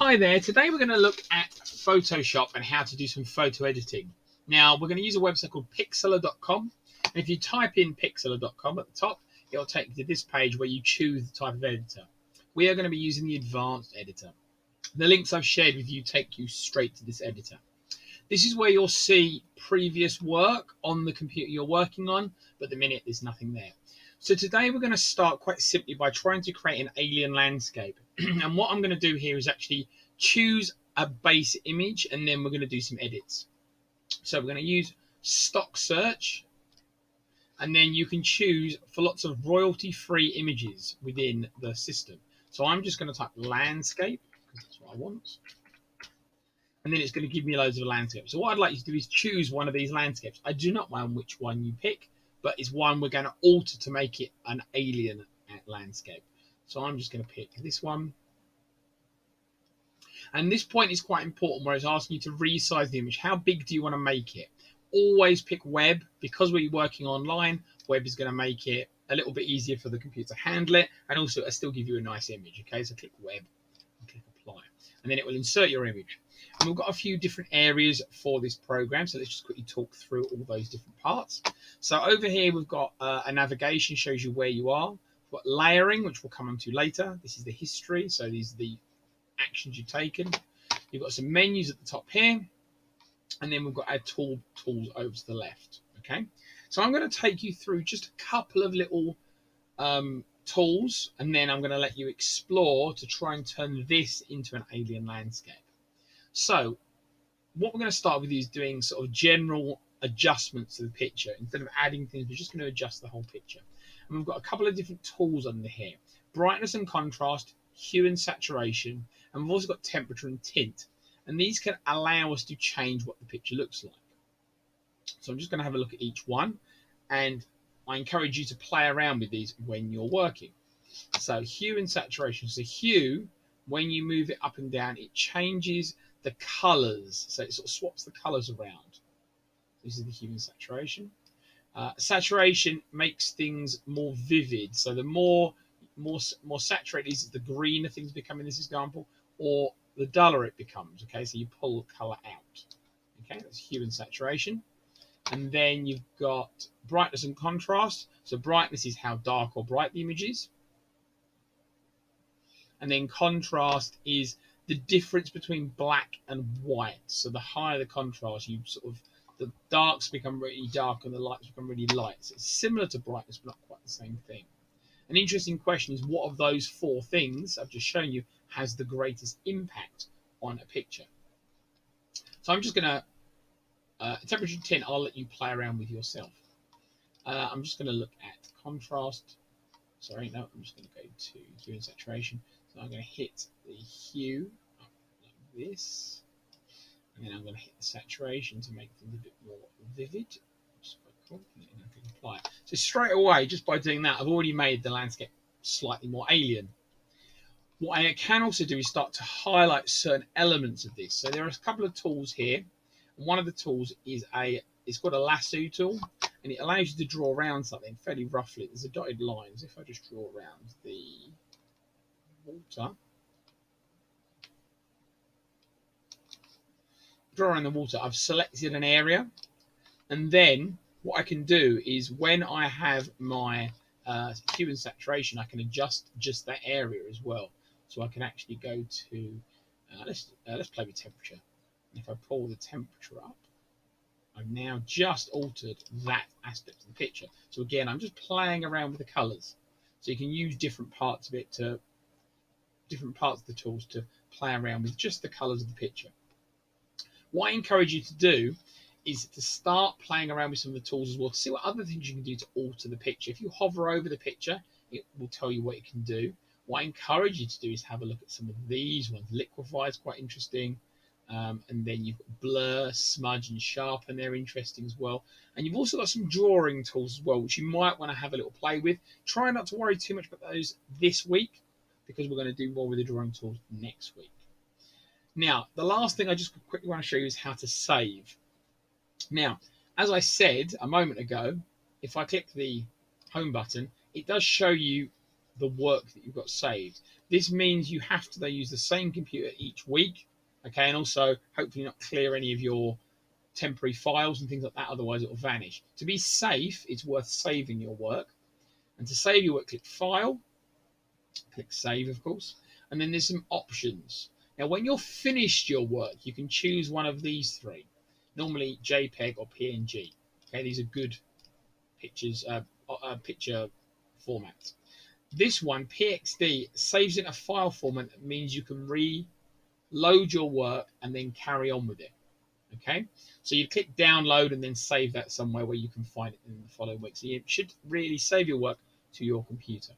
Hi there, today we're going to look at Photoshop and how to do some photo editing. Now we're going to use a website called Pixlr.com, and if you type in Pixlr.com at the top, it'll take you to this page where you choose the type of editor. We are going to be using the advanced editor. The links I've shared with you take you straight to this editor. This is where you'll see previous work on the computer you're working on, but at the minute there's nothing there. So today we're going to start quite simply by trying to create an alien landscape. And what I'm going to do here is actually choose a base image, and then we're going to do some edits. So we're going to use stock search, and then you can choose for lots of royalty-free images within the system. So I'm just going to type landscape, because that's what I want. And then it's going to give me loads of landscapes. So what I'd like you to do is choose one of these landscapes. I do not mind which one you pick, but it's one we're going to alter to make it an alien landscape. So I'm just going to pick this one. And this point is quite important, where it's asking you to resize the image. How big do you want to make it? Always pick web, because we're working online. Web is going to make it a little bit easier for the computer to handle it, and also it'll still give you a nice image. Okay, so click web and click apply, and then it will insert your image. And we've got a few different areas for this program, so let's just quickly talk through all those different parts. So over here we've got a navigation, shows you where you are. We've got layering, which we'll come on to later. This is the history, so these are the actions you've taken. You've got some menus at the top here, and then we've got our tools over to the left. Okay, so I'm going to take you through just a couple of little tools, and then I'm going to let you explore to try and turn this into an alien landscape. So what we're going to start with is doing sort of general adjustments to the picture. Instead of adding things, we're just going to adjust the whole picture. And we've got a couple of different tools under here: brightness and contrast, hue and saturation, and we've also got temperature and tint. And these can allow us to change what the picture looks like. So I'm just going to have a look at each one, and I encourage you to play around with these when you're working. So hue and saturation. So hue, when you move it up and down, it changes the colors. So it sort of swaps the colors around. This is the hue and saturation. Saturation makes things more vivid. So the more saturated it is, the greener things become in this example, or the duller it becomes. Okay, so you pull color out. Okay, that's hue and saturation. And then you've got brightness and contrast. So brightness is how dark or bright the image is. And then contrast is the difference between black and white. So the higher the contrast, the darks become really dark and the lights become really light. So it's similar to brightness, but not quite the same thing. An interesting question is, what of those four things I've just shown you has the greatest impact on a picture? So I'm just going to, temperature and tint, I'll let you play around with yourself. I'm just going to look at contrast. Sorry, no, I'm just going to go to hue and saturation. So I'm going to hit the hue up like this. And then I'm going to hit the saturation to make things a bit more vivid. Which is quite cool. And then I can apply it. So straight away, just by doing that, I've already made the landscape slightly more alien. What I can also do is start to highlight certain elements of this. So there are a couple of tools here. And one of the tools is it's called a lasso tool, and it allows you to draw around something fairly roughly. There's a dotted line. So if I just draw around the water, I've selected an area, and then what I can do is, when I have my hue and saturation, I can adjust just that area as well. So I can actually go to let's play with temperature. And if I pull the temperature up, I've now just altered that aspect of the picture. So again, I'm just playing around with the colors. So you can use different parts of the tools to play around with just the colors of the picture. What I encourage you to do is to start playing around with some of the tools as well, to see what other things you can do to alter the picture. If you hover over the picture, it will tell you what it can do. What I encourage you to do is have a look at some of these ones. Liquify is quite interesting. And then you've got blur, smudge, and sharpen. They're interesting as well. And you've also got some drawing tools as well, which you might want to have a little play with. Try not to worry too much about those this week, because we're going to do more with the drawing tools next week. Now, the last thing I just quickly want to show you is how to save. Now, as I said a moment ago, if I click the home button, it does show you the work that you've got saved. This means you have to use the same computer each week, okay, and also hopefully not clear any of your temporary files and things like that, otherwise it will vanish. To be safe, it's worth saving your work. And to save your work, click File, click Save, of course, and then there's some options. Now, when you're finished your work, you can choose one of these three, normally JPEG or PNG. Okay, these are good pictures, picture formats. This one, PXD, saves in a file format that means you can reload your work and then carry on with it. Okay, so you click download and then save that somewhere where you can find it in the following week. So you should really save your work to your computer.